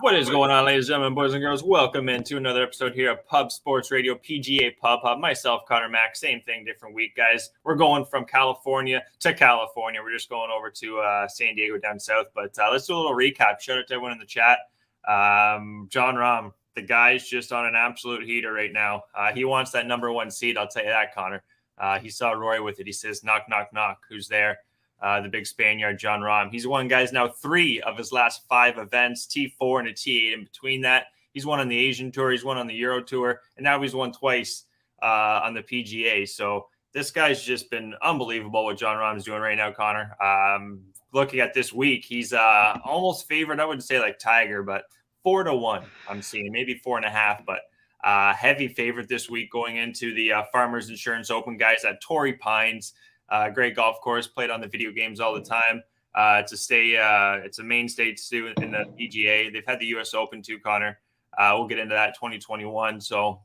What is going on, ladies and gentlemen, boys and girls? Welcome into another episode here of Pub Sports Radio, PGA Pub Hub. Myself, Conor Mac, same thing, different week, guys. We're going from California to California. We're just going over to San Diego down south, but let's do a little recap. Shout out to everyone in the chat. John Rahm, the guy's just on an absolute heater right now. He wants that number one seed, I'll tell you that, Connor. He saw Roy with it. He says, knock, knock, knock. Who's there? The big Spaniard, John Rahm. He's won, guys, now 3 of his last 5 events, T4 and a T8 in between that. He's won on the Asian Tour. He's won on the Euro Tour. And now he's won twice on the PGA. So this guy's just been unbelievable what John Rahm's doing right now, Connor. Looking at this week, he's almost favored. I wouldn't say like Tiger, but 4-1 I'm seeing. Maybe 4.5, but heavy favorite this week going into the Farmers Insurance Open, guys, at Torrey Pines. Great golf course, played on the video games all the time. It's a mainstay too in the PGA. They've had the U.S. Open too, Connor. We'll get into that 2021. So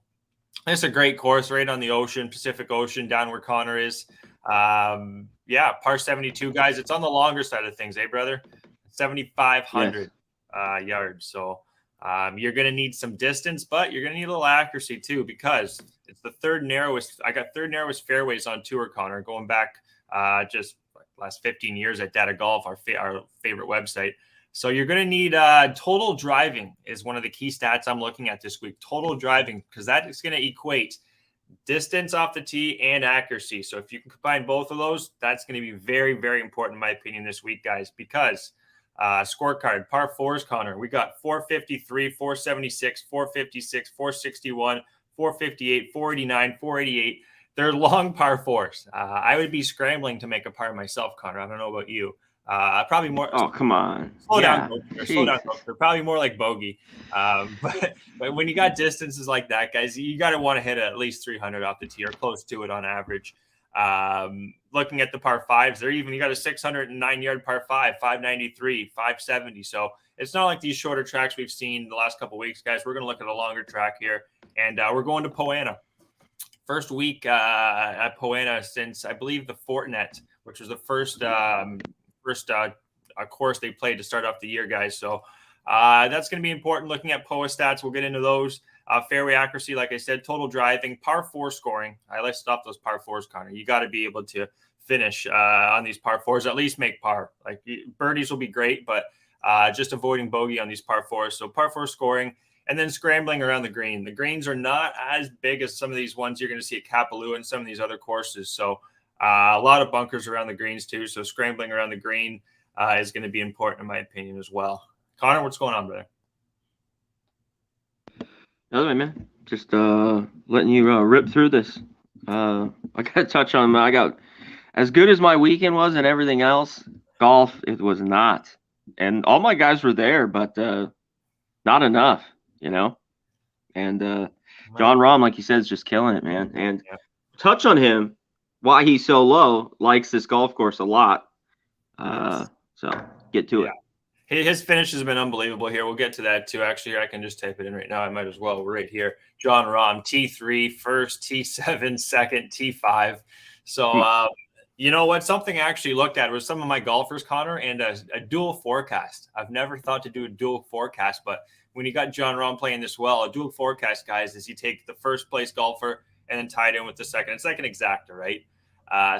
it's a great course right on the ocean, Pacific Ocean, down where Connor is. Par 72, guys. It's on the longer side of things, brother? 7,500 yards. So you're going to need some distance, but you're going to need a little accuracy too, because it's the third narrowest. I got third narrowest fairways on tour, Connor, going back just last 15 years at Data Golf, our favorite website. So you're going to need total driving is one of the key stats I'm looking at this week. Total driving, because that is going to equate distance off the tee and accuracy. So if you can combine both of those, that's going to be very, very important in my opinion this week, guys, because scorecard, par 4s, Connor. We got 453, 476, 456, 461, 458, 489, 488. They're long par 4s. I would be scrambling to make a par myself, Connor. I don't know about you. Probably more. Oh, come on. Slow down, Gogster. Probably more like bogey. But when you got distances like that, guys, you got to want to hit at least 300 off the tee or close to it on average. Looking at the par 5s, you got a 609-yard par 5, 593, 570. So it's not like these shorter tracks we've seen the last couple of weeks, guys. We're going to look at a longer track here, and we're going to Poa annua. First week at Poa annua since, I believe, the Fortinet, which was the first course they played to start off the year, guys. So that's going to be important looking at POA stats. We'll get into those. Fairway accuracy, like I said, total driving, par 4 scoring. I listed off those par 4s, Connor. You got to be able to finish on these par 4s, at least make par. Like birdies will be great, but just avoiding bogey on these par 4s. So par 4 scoring, and then scrambling around the green. The greens are not as big as some of these ones you're going to see at Kapalua and some of these other courses. So a lot of bunkers around the greens too. So scrambling around the green is going to be important in my opinion as well. Connor, what's going on, brother? Nothing, man. Just letting you rip through this. I got to touch on. I got as good as my weekend was and everything else. Golf, it was not, and all my guys were there, but not enough, you know. And John Rahm, like you said, is just killing it, man. And touch on him. Why he's so low, likes this golf course a lot. So get to it. His finish has been unbelievable here. We'll get to that too. Actually, I can just type it in right now. I might as well. We're right here. John Rahm, T3, first, T7, second, T5. So, you know what? Something I actually looked at was some of my golfers, Connor, and a dual forecast. I've never thought to do a dual forecast, but when you got John Rahm playing this well, a dual forecast, guys, is you take the first place golfer and then tie it in with the second. It's like an exacta, right?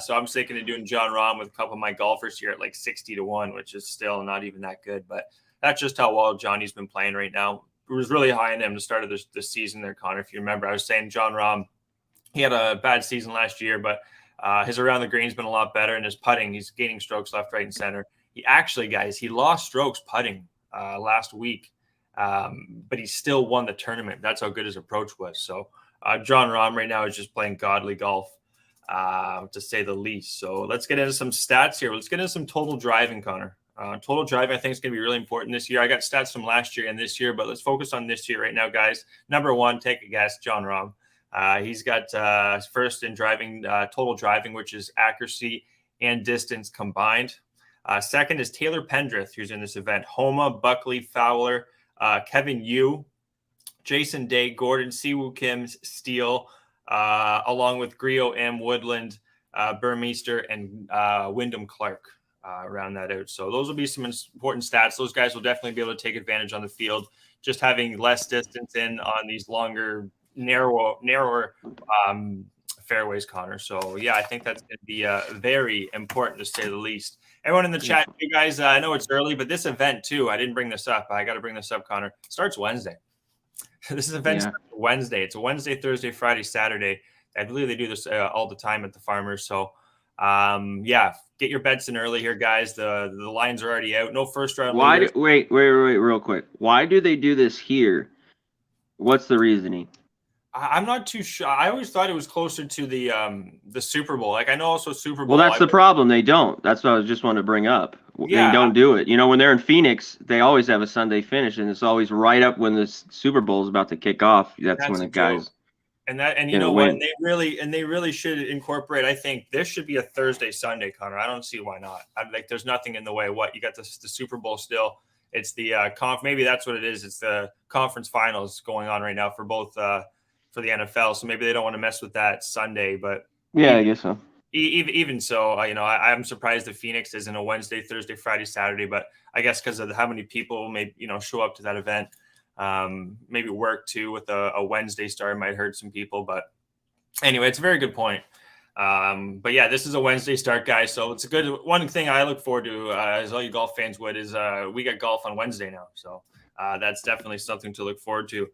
So I'm thinking of doing John Rahm with a couple of my golfers here at like 60-1, which is still not even that good. But that's just how well Johnny's been playing right now. It was really high on him to start of this season there, Connor. If you remember, I was saying John Rahm, he had a bad season last year, but his around the green's been a lot better. And his putting, he's gaining strokes left, right, and center. He actually, guys, he lost strokes putting last week, but he still won the tournament. That's how good his approach was. So John Rahm right now is just playing godly golf. To say the least. So let's get into some stats here. Let's get into some total driving, Connor. Total driving, I think, is going to be really important this year. I got stats from last year and this year, but let's focus on this year right now, guys. Number 1, take a guess, John Rahm. He's got first in driving, total driving, which is accuracy and distance combined. Second is Taylor Pendrith, who's in this event. Homa, Buckley, Fowler, Kevin Yu, Jason Day, Gordon, Siwoo Kim, Steele, along with Griot, M. Woodland, Burmeister, and Wyndham Clark. round that out. So those will be some important stats. Those guys will definitely be able to take advantage on the field, just having less distance in on these longer, narrower fairways, Connor. So yeah, I think that's going to be very important to say the least. Everyone in the chat, you guys, I know it's early, but this event too, I didn't bring this up. I got to bring this up, Connor. Starts Wednesday. This event starts Wednesday. It's a Wednesday, Thursday, Friday, Saturday. I believe they do this all the time at the Farmers. So yeah, get your bets in early here, guys. The lines are already out. No first round. Wait, real quick. Why do they do this here? What's the reasoning? I'm not too sure. I always thought it was closer to the Super Bowl. Like I know also Super Bowl. Well, that's the problem. They don't. That's what I was just wanting to bring up. Yeah. They don't do it. You know, when they're in Phoenix, they always have a Sunday finish, and it's always right up when the Super Bowl is about to kick off. That's when the guys. And you know what? And they really should incorporate. I think this should be a Thursday, Sunday, Connor. I don't see why not. There's nothing in the way. What you got the Super Bowl still. It's the maybe that's what it is. It's the conference finals going on right now for both for the NFL. So maybe they don't want to mess with that Sunday. But yeah, I guess so. Even so, you know, I'm surprised that Phoenix isn't a Wednesday, Thursday, Friday, Saturday. But I guess because of how many people may show up to that event. Maybe work too with a Wednesday start might hurt some people, but anyway, it's a very good point. But yeah, this is a Wednesday start, guys. So it's a good one thing I look forward to, as all you golf fans would, is we got golf on Wednesday now. So that's definitely something to look forward to.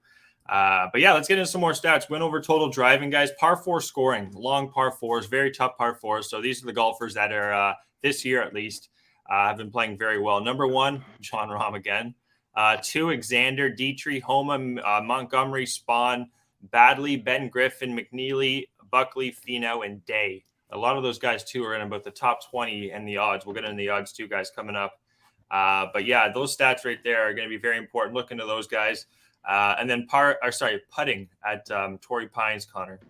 But yeah, let's get into some more stats. Win over total driving, guys. Par 4 scoring, long par 4s, very tough par 4s. So these are the golfers that are this year at least have been playing very well. Number 1, Jon Rahm again. 2, Xander, Dietrich, Homa, Montgomery, Spawn, Badley, Ben Griffin, McNeely, Buckley, Finau, and Day. A lot of those guys, too, are in about the top 20 and the odds. We'll get into the odds, too, guys, coming up. But, yeah, those stats right there are going to be very important. Look into those guys. And then putting at Torrey Pines, Connor.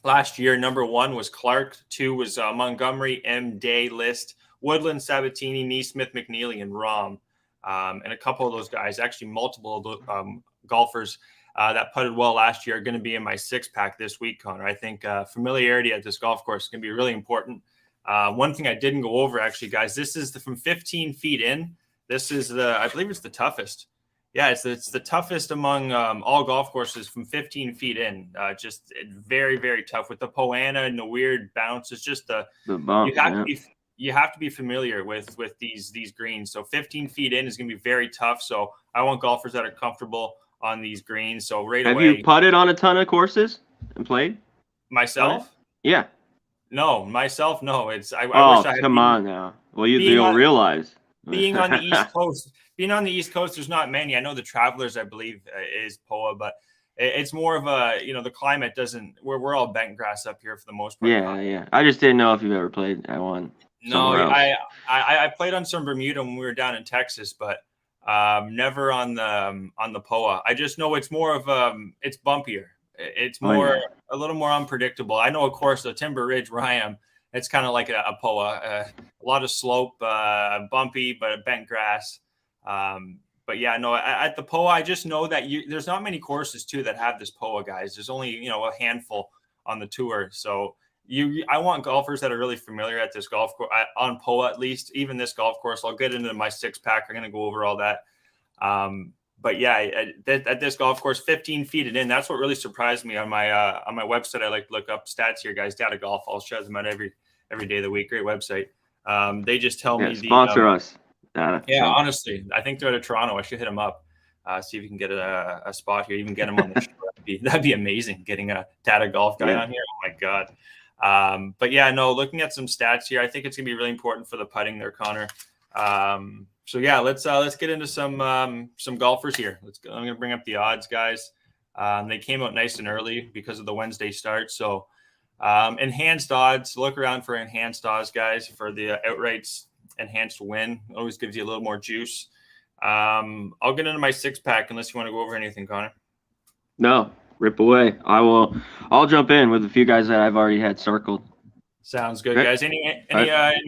Last year, number 1 was Clark. 2 was Montgomery, M, Day, List, Woodland, Sabatini, Neesmith, McNeely, and Rahm. And a couple of those guys, actually multiple golfers that putted well last year are going to be in my 6-pack this week, Connor. I think familiarity at this golf course is going to be really important. One thing I didn't go over, actually, guys, this is from 15 feet in. This is I believe it's the toughest. Yeah, it's the toughest among all golf courses from 15 feet in. Just very, very tough with the Poana and the weird bounce. It's just the bump, you have to be familiar with these greens. So 15 feet in is going to be very tough. So I want golfers that are comfortable on these greens. So away. Have you putted on a ton of courses and played? Myself? Yeah. No, myself. No, I wish I had. Come on now. Well, you'll realize. Being on the East Coast, there's not many. I know the Travelers, I believe, is POA, but it's more of a, the climate doesn't. We're all bent grass up here for the most part. Yeah. I just didn't know if you've ever played at one. No, I played on some Bermuda when we were down in Texas, but never on the POA. I just know it's more of it's bumpier. It's more a little more unpredictable. I know, of course, the Timber Ridge where I am, it's kind of like a POA. A lot of slope, bumpy, but bent grass. But yeah, no, at the POA, I just know that there's not many courses too that have this POA, guys. There's only a handful on the tour. So I want golfers that are really familiar at this golf course, on POA at least. Even this golf course, I'll get into my 6-pack. I'm going to go over all that. But yeah, at this golf course, 15 feet and in, that's what really surprised me on my website. I like to look up stats here, guys. Data Golf. I'll share them out every day of the week. Great website. They just tell me sponsor us. Honestly, I think they're out of Toronto. I should hit them up. See if you can get a spot here. Even get them on the show. That'd be amazing. Getting a Data Golf guy on here. Oh my god. But yeah, no. Looking at some stats here, I think it's gonna be really important for the putting there, Connor. So yeah, let's get into some golfers here. I'm going to bring up the odds, guys. They came out nice and early because of the Wednesday start. So enhanced odds, look around for enhanced odds, guys, for the outrights enhanced win. Always gives you a little more juice. I'll get into my 6-pack unless you want to go over anything, Connor. No, rip away. I'll jump in with a few guys that I've already had circled. Sounds good, guys. Any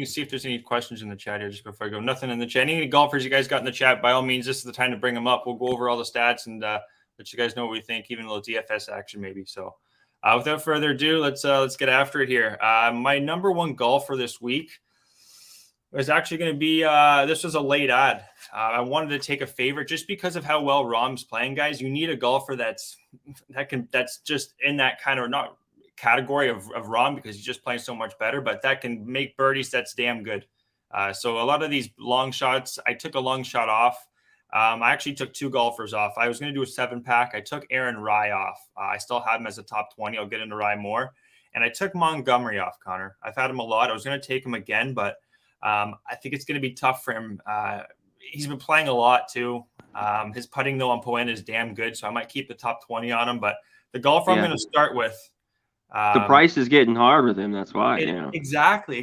see if there's any questions in the chat here just before I go. Nothing in the chat. Any golfers you guys got in the chat, by all means, this is the time to bring them up. We'll go over all the stats and let you guys know what we think, even a little DFS action maybe. So without further ado, let's get after it here. My number 1 golfer this week, It was actually going to be this was a late ad. I wanted to take a favorite just because of how well Rahm's playing, guys. You need a golfer that's just in that kind of not category of Rahm because he's just playing so much better, but that can make birdies. That's damn good. So a lot of these long shots, I took a long shot off. I actually took 2 golfers off. I was going to do a 7-pack. I took Aaron Rye off. I still have him as a top 20. I'll get into Rye more. And I took Montgomery off, Connor. I've had him a lot. I was going to take him again, but I think it's going to be tough for him. He's been playing a lot too. His putting though on Poena is damn good, so I might keep the top 20 on him. But the golfer I'm going to start with, the price is getting hard with him. That's why. Exactly.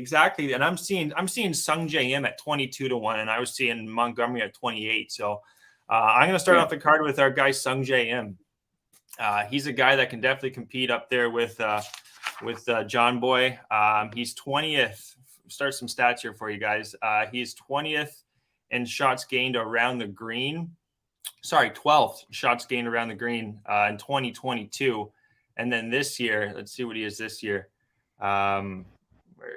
And I'm seeing Sung J M at 22-1, and I was seeing Montgomery at 28. So I'm going to start off the card with our guy Sung J M. He's a guy that can definitely compete up there with John Boy. He's 20th. Start some stats here for you guys. He's 20th in shots gained around the green. 12th shots gained around the green in 2022. And then this year, let's see what he is this year. Where's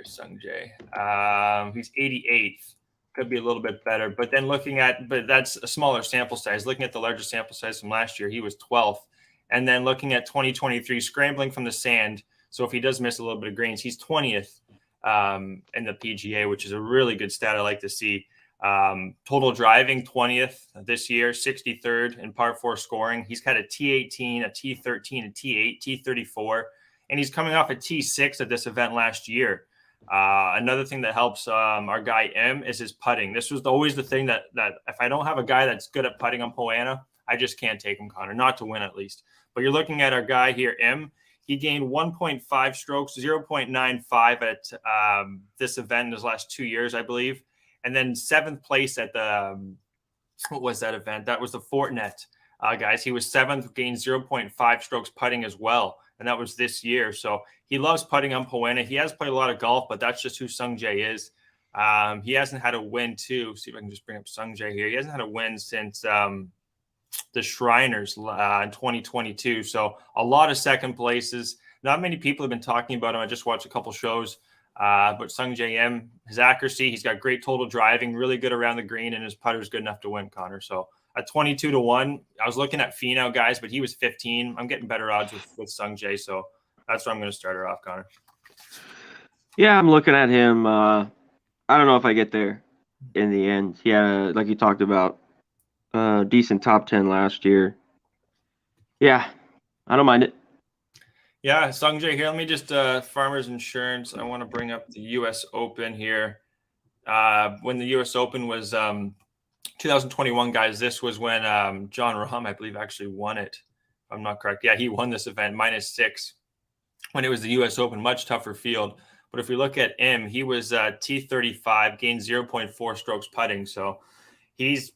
Sung Jae? He's 88th. Could be a little bit better. But then but that's a smaller sample size. Looking at the larger sample size from last year, he was 12th. And then looking at 2023, scrambling from the sand. So if he does miss a little bit of greens, he's 20th in the PGA, which is a really good stat I like to see. Total driving 20th this year, 63rd in par 4 scoring. He's got a T18, a T13, a T8, T34, and he's coming off a T6 at this event last year. Another thing that helps our guy M is his putting. This was always the thing that if I don't have a guy that's good at putting on Poena, I just can't take him, Connor, not to win at least. But you're looking at our guy here, M. He gained 1.5 strokes, 0.95 at this event in his last 2 years, I believe. And then 7th place at the, what was that event? That was the Fortinet, guys. He was 7th, gained 0.5 strokes putting as well. And that was this year. So he loves putting on Poena. He has played a lot of golf, but that's just who Sung Jae is. He hasn't had a win, too. See if I can just bring up Sung Jae here. He hasn't had a win since the Shriners in 2022. So a lot of second places. Not many people have been talking about him. I just watched a couple shows. But Sung J M, his accuracy, he's got great total driving, really good around the green, and his putter is good enough to win, Connor. So at 22-1, I was looking at Finau, guys, but he was 15. I'm getting better odds with Sung Jae, so that's where I'm going to start her off, Connor. Yeah, I'm looking at him. I don't know if I get there in the end. Yeah, like you talked about, decent top 10 last year. Yeah, I don't mind it. Yeah, Sung Jae here. Let me just Farmers Insurance. I want to bring up the U.S. Open here. When the U.S. Open was 2021, guys, this was when John Rahm, I believe, actually won it. If I'm not correct. Yeah, he won this event, -6. When it was the U.S. Open, much tougher field. But if we look at him, he was T35, gained 0.4 strokes putting. So he's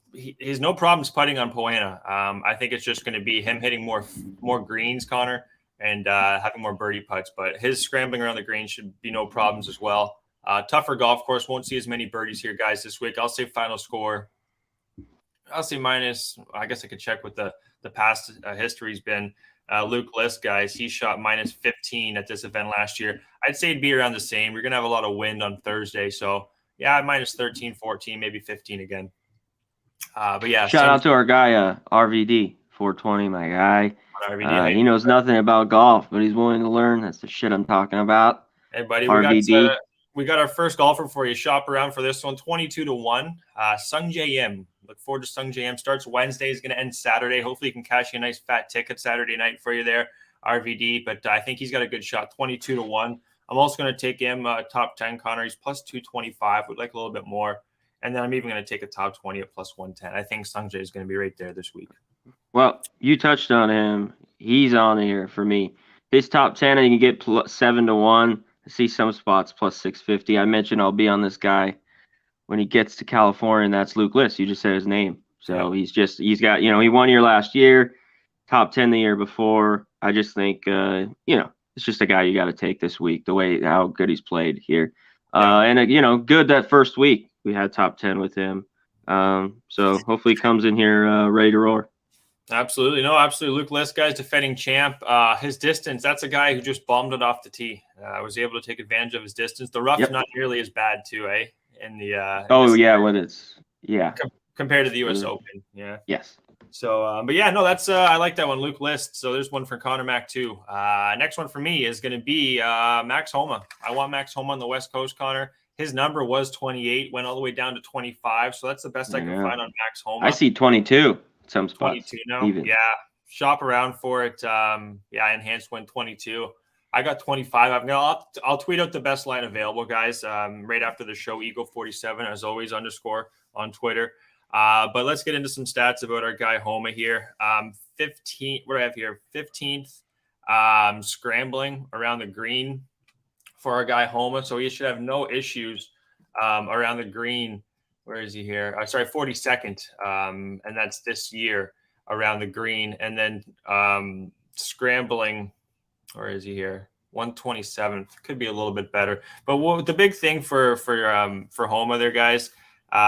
no problems putting on Poena. I think it's just going to be him hitting more greens, Connor, and having more birdie putts. But his scrambling around the green should be no problems as well. Tougher golf course. Won't see as many birdies here, guys, this week. I'll say final score. I'll say minus. I guess I could check what the past history's been. Luke List, guys, he shot -15 at this event last year. I'd say it'd be around the same. You're going to have a lot of wind on Thursday. So, yeah, -13, 14, maybe 15 again. But, yeah. Shout out to our guy, RVD, 420, my guy. RVD, he knows nothing about golf, but he's willing to learn. That's the shit I'm talking about. Hey, buddy, RVD. we got our first golfer for you. Shop around for this one, 22-1. Sung J M. Look forward to Sung J M. Starts Wednesday. Is going to end Saturday. Hopefully, you can cash you a nice fat ticket Saturday night for you there, RVD. But I think he's got a good shot, 22-1. I'm also going to take him top 10, Connor. He's +225. Would like a little bit more. And then I'm even going to take a top 20 at +110. I think Sung Jae is going to be right there this week. Well, you touched on him. He's on here for me. His top 10, and you can get +7-1. I see some spots +650. I mentioned I'll be on this guy when he gets to California, and that's Luke List. You just said his name. So he's got, he won here last year, top 10 the year before. I just think, it's just a guy you got to take this week, how good he's played here. And, good that first week we had top 10 with him. So hopefully he comes in here ready to roar. Absolutely. No, absolutely. Luke List, guys, defending champ. His distance, that's a guy who just bombed it off the tee. I was able to take advantage of his distance. The rough's not nearly as bad, too, eh? in the Oh yeah, when it's compared to the U.S. Open. Yeah. Yes. So, but yeah, no, that's I like that one, Luke List. So there's one for Conor Mac too. Next one for me is going to be Max Homa. I want Max Homa on the West Coast, Connor. His number was 28, went all the way down to 25. So that's the best I can find on Max Homa. I see 22 some spots. 22 now. Even. Yeah, shop around for it. Yeah, enhanced win 22. I got 25. I'll tweet out the best line available, guys. Right after the show, Eagle47 as always _ on Twitter. But let's get into some stats about our guy Homa here. 15. What do I have here? 15th scrambling around the green for our guy Homa. So he should have no issues around the green. Where is he here? Sorry, 42nd. And that's this year around the green. And then scrambling. Where is he here? 127th. Could be a little bit better. But the big thing for Homa there, guys,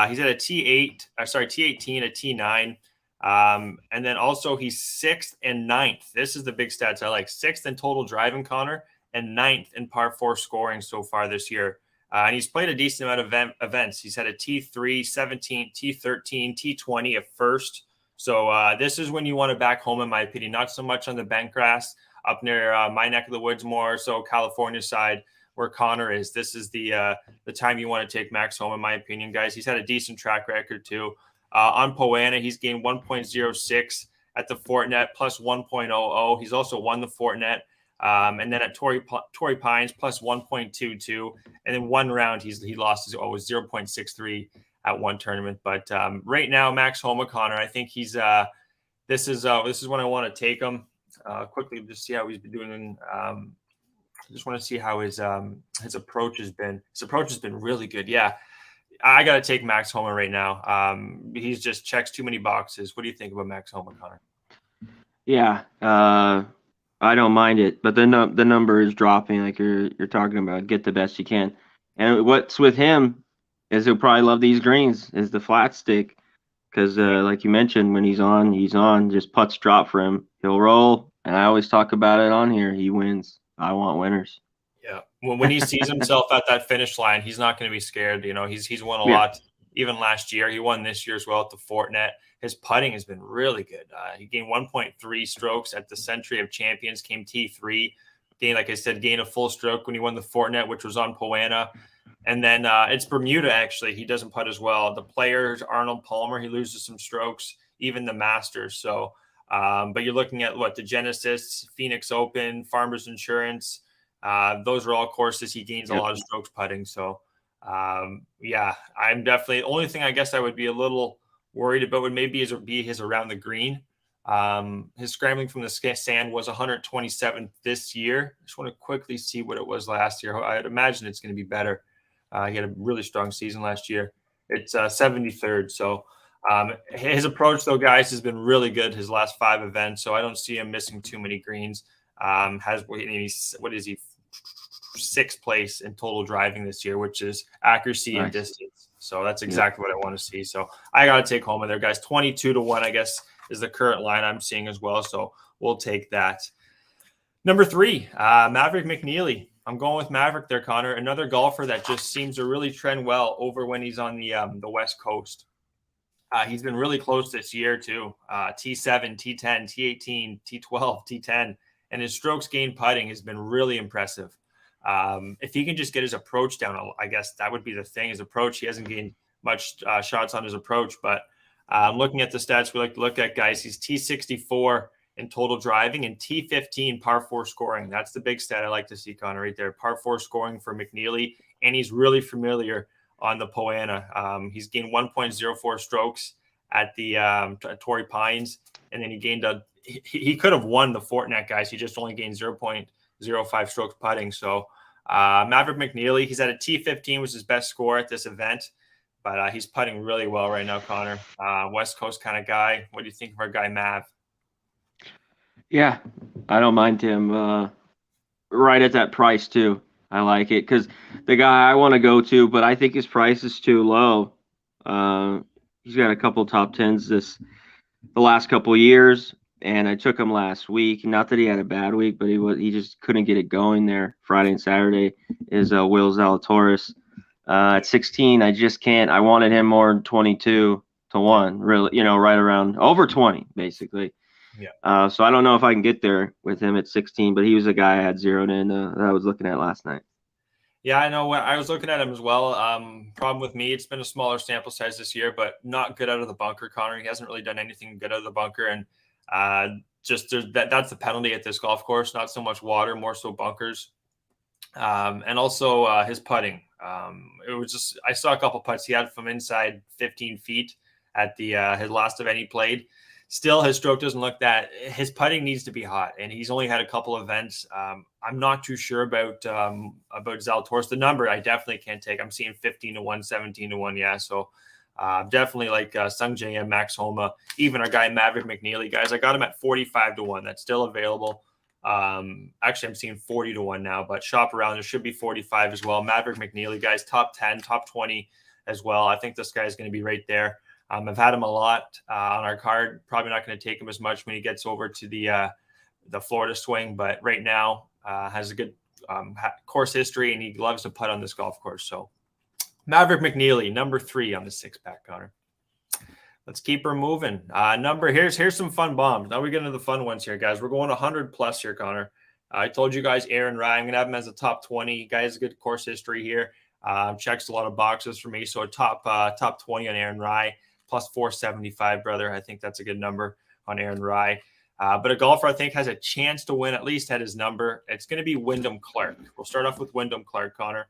he's at a T18, a T9. And then also he's 6th and 9th. This is the big stats I like. 6th in total driving, Connor, and 9th in par 4 scoring so far this year. And he's played a decent amount of events. He's had a T3, 17, T13, T20 at first. So this is when you want to back Homa, in my opinion, not so much on the bent grass up near my neck of the woods, more so California side where Connor is. This is the time you want to take Max Homa, in my opinion, guys. He's had a decent track record too. On Poana, he's gained 1.06 at the Fortinet, plus 1.00. He's also won the Fortinet. And then at Torrey Pines, plus 1.22. And then one round, he lost his 0.63 at one tournament. But right now, Max Homa, Connor, I think he's this is when I want to take him. Quickly, just see how he's been doing. Just want to see how his approach has been. His approach has been really good. Yeah, I got to take Max Homa right now. He's just checks too many boxes. What do you think about Max Homa, Connor? Yeah, I don't mind it, but the number is dropping, like you're talking about. Get the best you can, and what's with him is he'll probably love these greens, is the flat stick, because like you mentioned, when he's on. Just putts drop for him, he'll roll, and I always talk about it on here. He wins. I want winners. Yeah, when he sees himself at that finish line, he's not going to be scared. You know, he's won a lot. Even last year, he won this year as well at the Fortinet. His putting has been really good. He gained 1.3 strokes at the Century of Champions, came T3. Like I said, gained a full stroke when he won the Fortinet, which was on Poana. And then it's Bermuda, actually. He doesn't putt as well. The Players, Arnold Palmer, he loses some strokes, even the Masters. So, but you're looking at the Genesis, Phoenix Open, Farmers Insurance. Those are all courses he gains a lot of strokes putting. So, yeah, I'm definitely – only thing I guess I would be a little worried about would maybe be his around the green. His scrambling from the sand was 127th this year. I just want to quickly see what it was last year. I'd imagine it's going to be better. He had a really strong season last year. It's 73rd. So his approach, though, guys, has been really good his last 5 events. So I don't see him missing too many greens. What is he? 6th place in total driving this year, which is accuracy and distance. So that's exactly what I want to see. So I got to take Homa there, guys. 22-1, I guess, is the current line I'm seeing as well. So we'll take that. Number 3, Maverick McNeely. I'm going with Maverick there, Connor. Another golfer that just seems to really trend well over when he's on the West Coast. He's been really close this year too. T7, T10, T18, T12, T10, and his strokes gained putting has been really impressive. If he can just get his approach down, I guess that would be the thing. His approach, he hasn't gained much shots on his approach, but looking at the stats we like to look at, guys, he's T64 in total driving and T15 par 4 scoring. That's the big stat I like to see, Connor, right there. Par 4 scoring for McNeely, and he's really familiar on the Poana. He's gained 1.04 strokes at the Torrey Pines, and then he gained he could have won the Fortinet, guys. He just only gained 0.05 strokes putting. So Maverick McNeely, he's at a T15, was his best score at this event, but he's putting really well right now, Connor. West Coast kind of guy. What do you think of our guy Mav? Yeah, I don't mind him. Right at that price too. I like it because the guy I want to go to, but I think his price is too low. He's got a couple top 10s the last couple years, and I took him last week. Not that he had a bad week, but he just couldn't get it going there. Friday and Saturday is Will Zalatoris. At 16, I just can't. I wanted him more than 22 to 1, really, right around over 20, basically. Yeah. So I don't know if I can get there with him at 16, but he was a guy I had zeroed in that I was looking at last night. Yeah, I know. I was looking at him as well. Problem with me, it's been a smaller sample size this year, but not good out of the bunker, Connor. He hasn't really done anything good out of the bunker, and just that's the penalty at this golf course. Not so much water, more so bunkers, and also his putting. It was just I saw a couple putts he had from inside 15 feet at the his last event he played. Still, his stroke doesn't look that. His putting needs to be hot, and he's only had a couple of events. I'm not too sure about Zalatoris. The number I definitely can't take. I'm seeing 15 to 1, 17 to 1. Yeah, so definitely like Sung Jae and Max Homa, even our guy Maverick McNeely, guys. I got him at 45 to 1. That's still available. Actually, I'm seeing 40 to 1 now, but shop around. There should be 45 as well. Maverick McNeely, guys, top 10, top 20 as well. I think this guy is going to be right there. I've had him a lot on our card. Probably not going to take him as much when he gets over to the Florida swing, but right now has a good course history, and he loves to putt on this golf course. So Maverick McNeely, number 3 on the 6-pack, Connor. Let's keep her moving. Here's some fun bombs. Now we get into the fun ones here, guys. We're going 100 plus here, Connor. I told you guys Aaron Rai. I'm going to have him as a top 20. Guy has a good course history here. Checks a lot of boxes for me. So a top 20 on Aaron Rai. Plus 475, brother. I think that's a good number on Aaron Rai. But a golfer I think has a chance to win, at least at his number. It's going to be Wyndham Clark. We'll start off with Wyndham Clark, Connor.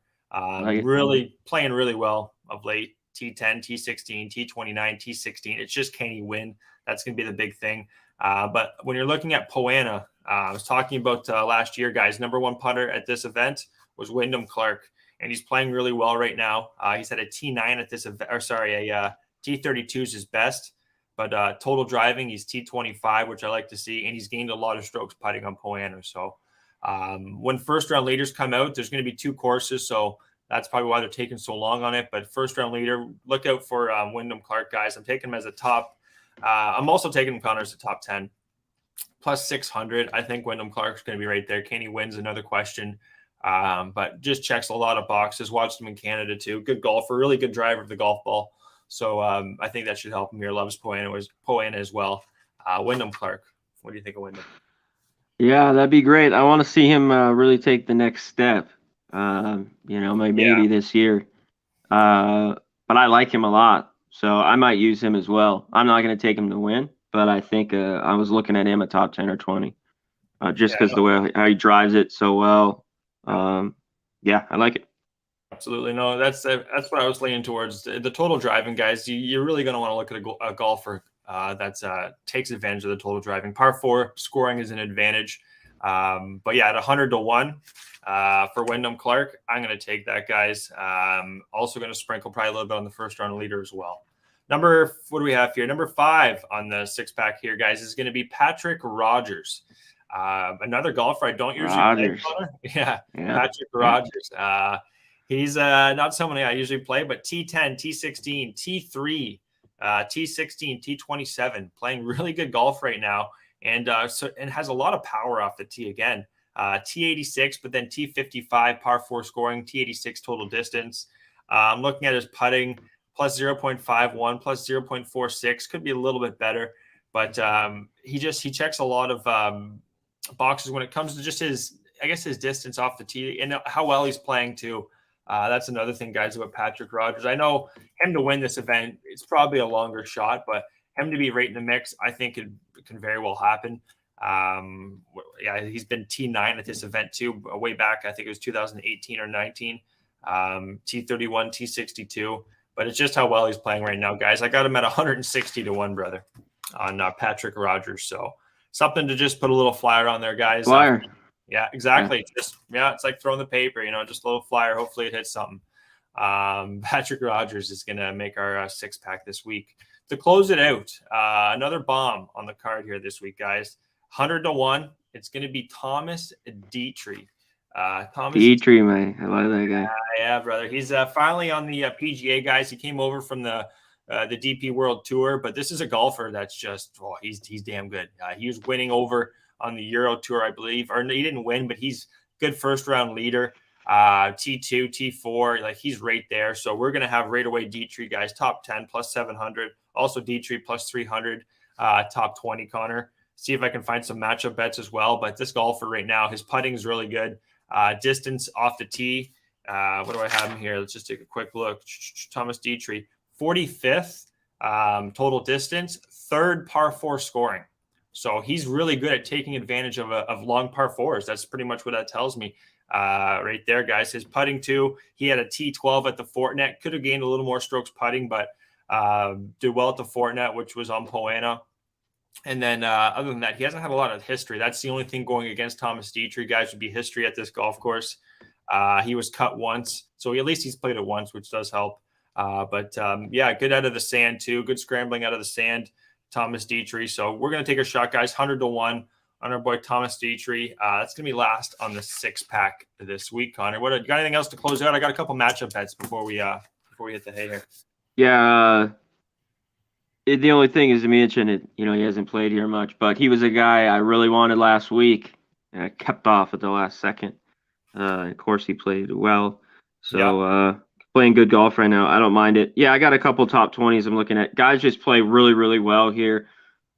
Really playing really well of late. T10, T16, T29, T16. It's just can he win? That's going to be the big thing. But when you're looking at Poana, I was talking about last year, guys. Number 1 putter at this event was Wyndham Clark, and he's playing really well right now. He's had a T9 at this event, T32 is his best, but total driving, he's T25, which I like to see, and he's gained a lot of strokes putting on Poana. So when first-round leaders come out, there's going to be 2 courses, so that's probably why they're taking so long on it. But first-round leader, look out for Wyndham Clark, guys. I'm taking him as a top. I'm also taking him, Connor, as a top 10. Plus 600, I think Wyndham Clark's going to be right there. Can he wins? Another question. But just checks a lot of boxes. Watched him in Canada, too. Good golfer, really good driver of the golf ball. So I think that should help him here. Loves Poana as well. Wyndham Clark. What do you think of Wyndham? Yeah, that'd be great. I want to see him really take the next step. Maybe this year. But I like him a lot, so I might use him as well. I'm not going to take him to win, but I think I was looking at him a top 10 or 20, just because the way how he drives it so well. I like it. Absolutely. No, that's what I was leaning towards. The total driving, guys, you're really going to want to look at a golfer that takes advantage of the total driving. Par 4 scoring is an advantage. But yeah, at 100 to 1 for Wyndham Clark, I'm going to take that, guys. Also going to sprinkle probably a little bit on the first-round leader as well. What do we have here? Number 5 on the 6-pack here, guys, is going to be Patrick Rodgers. Another golfer I don't usually play. Yeah, Patrick Rodgers. He's not someone I usually play, but T10, T16, T3, T16, T27, playing really good golf right now, and has a lot of power off the tee again. T86, but then T55, par 4 scoring, T86 total distance. I'm looking at his putting, plus 0.51, plus 0.46, could be a little bit better, but he checks a lot of boxes when it comes to just his distance off the tee and how well he's playing too. That's another thing, guys, about Patrick Rodgers. I know him to win this event, it's probably a longer shot, but him to be right in the mix, I think it can very well happen. He's been T9 at this event too, way back. I think it was 2018 or 19, T31, T62. But it's just how well he's playing right now, guys. I got him at 160 to 1, brother, on Patrick Rodgers. So something to just put a little flyer on there, guys. Flyer. Yeah, exactly. It's like throwing the paper, just a little flyer. Hopefully it hits something. Patrick Rodgers is going to make our 6-pack this week. To close it out, another bomb on the card here this week, guys. 100 to 1. It's going to be Thomas Dietrich. Dietrich, man. I love that guy. Yeah, brother. He's finally on the PGA, guys. He came over from the DP World Tour, but this is a golfer that's just, he's damn good. He was winning over on the Euro Tour, I believe. Or he didn't win, but he's good first-round leader. T2, T4, like he's right there. So we're going to have right away Dietrich, guys, top 10 plus 700. Also Dietrich plus 300, top 20, Connor. See if I can find some matchup bets as well. But this golfer right now, his putting is really good. Distance off the tee. What do I have him here? Let's just take a quick look. Thomas Dietrich, 45th total distance, third par 4 scoring. So he's really good at taking advantage of long par 4s. That's pretty much what that tells me right there, guys. His putting too, he had a T12 at the Fortinet. Could have gained a little more strokes putting, but did well at the Fortinet, which was on Poana. And then other than that, he hasn't had a lot of history. That's the only thing going against Thomas Dietrich, guys, would be history at this golf course. He was cut once, so at least he's played it once, which does help. Yeah, good out of the sand too. Good scrambling out of the sand, Thomas Dietrich. So we're going to take a shot, guys, 100-1 on our boy Thomas Dietrich. That's going to be last on the 6-pack this week, Connor. You got anything else to close out? I got a couple matchup bets before we hit the hay here. Yeah, the only thing is to mention it. He hasn't played here much, but he was a guy I really wanted last week, and I kept off at the last second. Of course, he played well. So playing good golf right now. I don't mind it. Yeah, I got a couple top 20s I'm looking at. Guys just play really, really well here.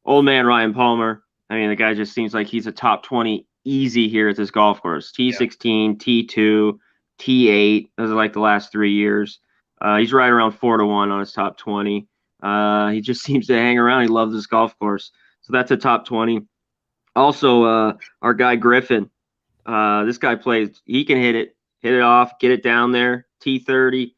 Old man Ryan Palmer. I mean, the guy just seems like he's a top 20 easy here at this golf course. T16, T2, T8. Those are like the last 3 years. He's right around 4-1 on his top 20. He just seems to hang around. He loves this golf course. So that's a top 20. Also, our guy Griffin. This guy plays. He can hit it off, get it down there. T30,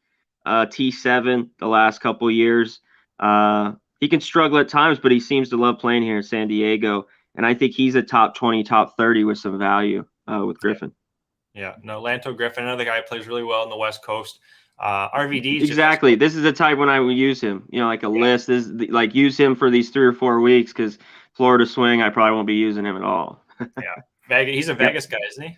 T7 the last couple of years. He can struggle at times, but he seems to love playing here in San Diego. And I think he's a top 20, top 30 with some value with Griffin. Yeah, no, Lanto Griffin, another guy who plays really well on the West Coast. RVD. Exactly. This is the type when I would use him. Like a list. This is like use him for these 3 or 4 weeks because Florida swing, I probably won't be using him at all. Yeah, he's a Vegas guy, isn't he?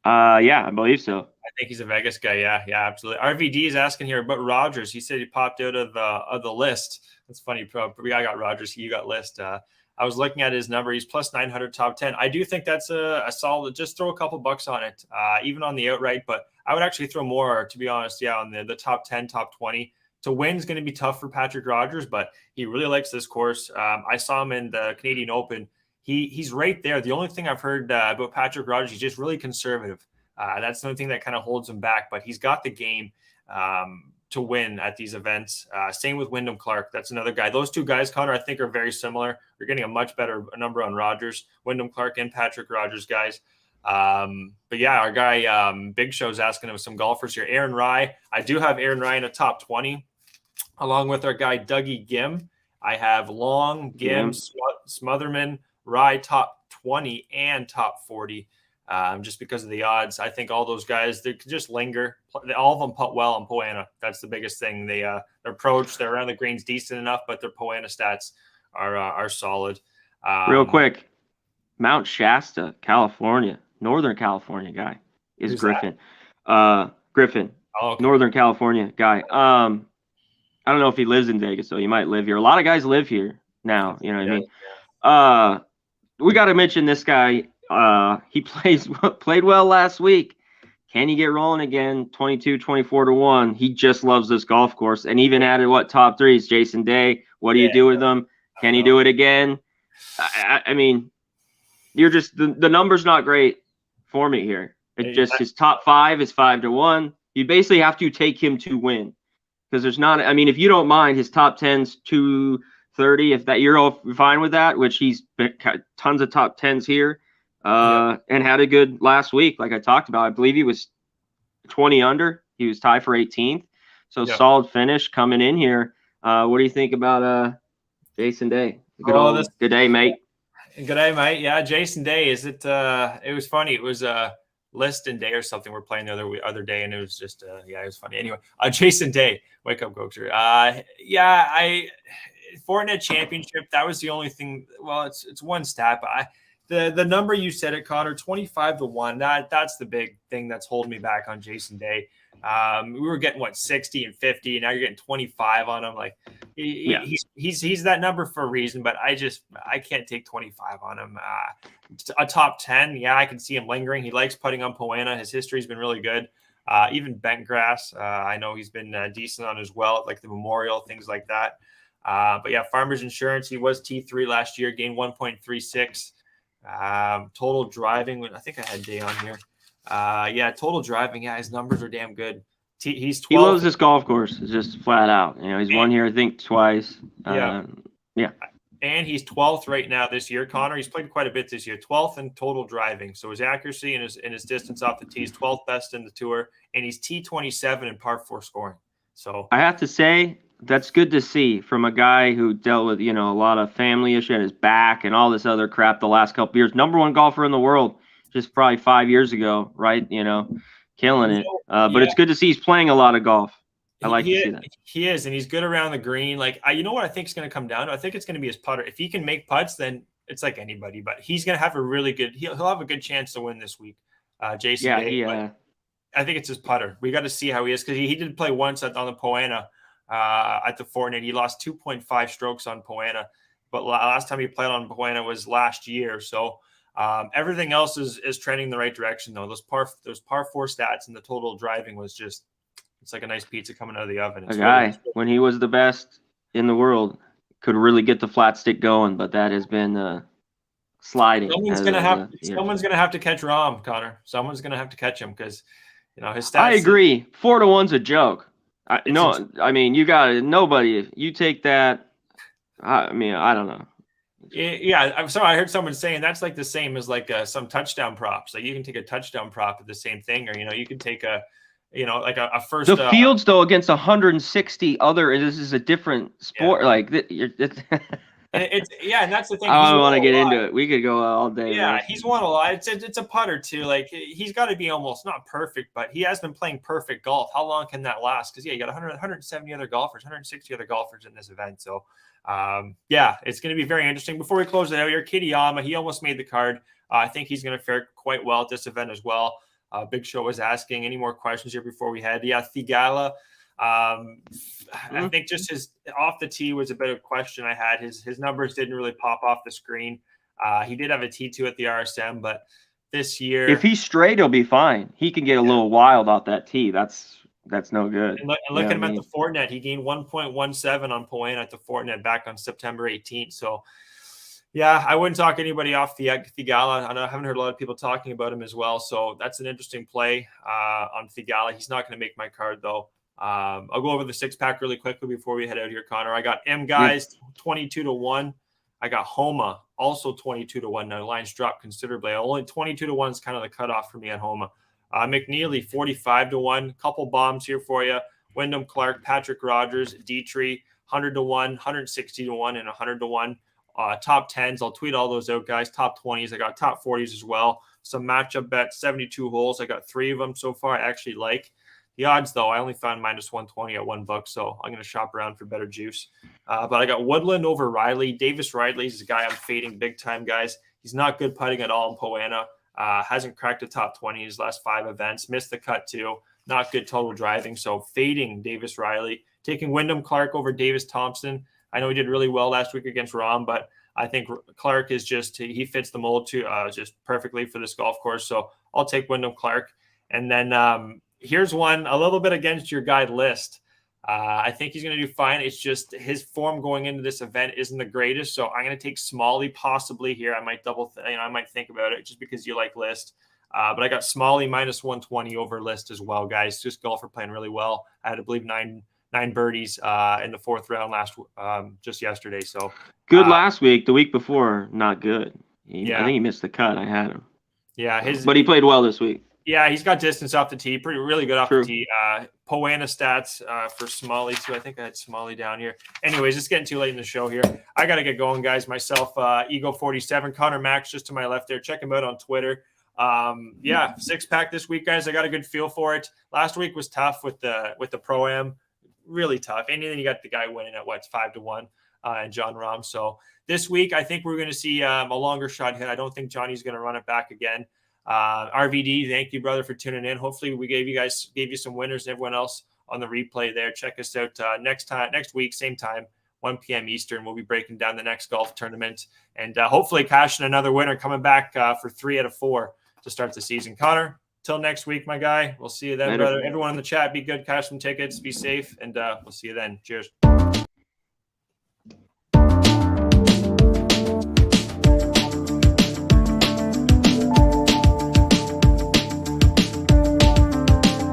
Yeah, I believe so. I think he's a Vegas guy. Yeah, absolutely. RVD is asking here about Rogers. He said he popped out of the list. That's funny. I got Rogers. You got list. I was looking at his number. He's plus 900, top 10. I do think that's a solid. Just throw a couple bucks on it, even on the outright. But I would actually throw more, to be honest. Yeah, on the top 10, top 20. To win is going to be tough for Patrick Rogers, but he really likes this course. I saw him in the Canadian Open. He's right there. The only thing I've heard about Patrick Rogers, he's just really conservative. That's the only thing that kind of holds him back, but he's got the game to win at these events. Same with Wyndham Clark. That's another guy. Those 2 guys, Connor, I think are very similar. You're getting a much better number on Rogers, Wyndham Clark and Patrick Rogers guys. But yeah, our guy Big Show's asking him some golfers here. Aaron Rye. I do have Aaron Rye in a top 20, along with our guy Dougie Gim. I have Long, Gim, Smotherman, Rye top 20 and top 40. Just because of the odds. I think all those guys, they can just linger. All of them putt well on Poana. That's the biggest thing. Their approach, they're around the greens decent enough, but their Poana stats are solid. Real quick, Mount Shasta, California, Northern California guy is Griffin. Griffin, okay. Northern California guy. I don't know if he lives in Vegas, though. He might live here. A lot of guys live here now. You know what I mean? We got to mention this guy. He played well last week. Can he get rolling again? 22, 24-1. He just loves this golf course, and even added top 3s. Jason Day. What do you do with them? Can he do it again? I mean, you're just the number's not great for me here. It just his top 5 is 5-1. You basically have to take him to win because there's not. I mean, if you don't mind, his top 10's 230. If that you're all fine with that, which he's tons of top 10s here. And had a good last week, like I talked about. I believe he was 20 under. He was tied for 18th. So solid finish coming in here. What do you think about Jason Day? Good day, mate. Good day, mate. Yeah, Jason Day. Is it? It was funny. It was Liston Day or something. We're playing the other day, and it was just it was funny. Anyway, Jason Day. Wake up, Gogster. Fortinet Championship. That was the only thing. Well, it's one stat, but The number you said it, Connor, 25-1. That's the big thing that's holding me back on Jason Day. We were getting 60 and 50, and now you're getting 25 on him. Like he's that number for a reason, but I can't take 25 on him. A top 10, yeah, I can see him lingering. He likes putting on Poena. His history's been really good. Even Bentgrass, I know he's been decent on as well, like the Memorial, things like that. But yeah, Farmers Insurance, he was T3 last year, gained 1.36. Total driving, I think I had Day on here. Yeah, total driving. Yeah, his numbers are damn good. He's 12. He loves this golf course, just flat out. He's won here, I think, twice. Yeah. And he's 12th right now this year. Connor, he's played quite a bit this year. 12th in total driving. So his accuracy and his distance off the tee is 12th best in the tour, and he's T27 in par 4 scoring. So I have to say, that's good to see from a guy who dealt with, a lot of family issue in his back and all this other crap the last couple of years. Number 1 golfer in the world just probably 5 years ago, right? Killing it. But it's good to see he's playing a lot of golf. I like to see that. He is, and he's good around the green. Like, you know what I think is going to come down to? I think it's going to be his putter. If he can make putts, then it's like anybody. But he's going to have a really good – he'll have a good chance to win this week, Jason. Yeah, I think it's his putter. We got to see how he is, because he did play once on the Poena at the Fortnite. He lost 2.5 strokes on Poena, but last time he played on Poena was last year. So everything else is trending the right direction, though. Those par 4 stats and the total driving was just – it's like a nice pizza coming out of the oven. When he was the best in the world, could really get the flat stick going, but that has been sliding. Someone's gonna have to catch Rahm, Connor. Someone's gonna have to catch him, because his stats. I agree. 4-1's a joke. You got it. Nobody. You take that. I don't know. Yeah, I'm sorry. I heard someone saying that's like the same as like some touchdown props. Like you can take a touchdown prop at the same thing, or you can take a. Like a first. The fields, though, against 160 other, this is a different sport. Yeah. Like it's and that's the thing. I don't want to get into it. We could go all day. Yeah, he's won a lot. It's a putter too. Like he's got to be almost not perfect, but he has been playing perfect golf. How long can that last? Because you got 170 other golfers, 160 other golfers in this event. So it's going to be very interesting. Before we close it out here, Kitayama, he almost made the card. I think he's going to fare quite well at this event as well. Big Show was asking any more questions here before we head. Yeah, Thigala. I think just his off the tee was a bit of a question I had. His numbers didn't really pop off the screen. He did have a T2 at the RSM, but this year, if he's straight, he'll be fine. He can get a little wild off that tee. That's no good. And look at him at the Fortinet. He gained 1.17 on Poena at the Fortinet back on September 18th. So. Yeah, I wouldn't talk anybody off Thigala. I haven't heard a lot of people talking about him as well. So that's an interesting play on Thigala. He's not going to make my card, though. I'll go over the 6-pack really quickly before we head out here, Connor. I got guys 22-1. I got Homa also 22-1. Now lines dropped considerably. Only 22-1 is kind of the cutoff for me at Homa. McNeely 45-1. Couple bombs here for you. Wyndham Clark, Patrick Rogers, Dietrich 100-1, 160-1, and 100-1. Top 10s, I'll tweet all those out, guys. Top 20s, I got top 40s as well. Some matchup bets, 72 holes. I got 3 of them so far. I actually like the odds, though. I only found minus 120 at $1, so I'm going to shop around for better juice. But I got Woodland over Riley. Davis Riley is a guy I'm fading big time, guys. He's not good putting at all in Poena. Hasn't cracked a top 20 in his last 5 events. Missed the cut, too. Not good total driving, so fading Davis Riley. Taking Wyndham Clark over Davis Thompson. I know he did really well last week against Rahm, but I think Clark is he fits the mold too, just perfectly for this golf course. So I'll take Wyndham Clark. And then here's one a little bit against your guide list. I think he's going to do fine. It's just his form going into this event isn't the greatest. So I'm going to take Smalley possibly here. I might I might think about it just because you like List. But I got Smalley minus 120 over List as well, guys. Just golfer playing really well. I had to believe nine birdies in the 4th round just yesterday. So good last week. The week before, not good. I think he missed the cut. I had him. Yeah, but he played well this week. Yeah, he's got distance off the tee. Really good off the tee. Poena stats for Smalley too. I think I had Smalley down here. Anyways, it's getting too late in the show here. I got to get going, guys. Myself, Ego47, Conor Mac just to my left there. Check him out on Twitter. 6-pack this week, guys. I got a good feel for it. Last week was tough with the Pro-Am. Really tough. And then you got the guy winning at 5-1 and John Rahm. So this week, I think we're going to see a longer shot hit. I don't think Johnny's going to run it back again. RVD, thank you, brother, for tuning in. Hopefully we gave you some winners and everyone else on the replay there. Check us out next week, same time, 1 p.m. Eastern. We'll be breaking down the next golf tournament and hopefully cashing another winner, coming back for 3 out of 4 to start the season. Connor, till next week, my guy. We'll see you then, brother. Everyone in the chat, be good, cash some tickets, be safe, and we'll see you then. Cheers.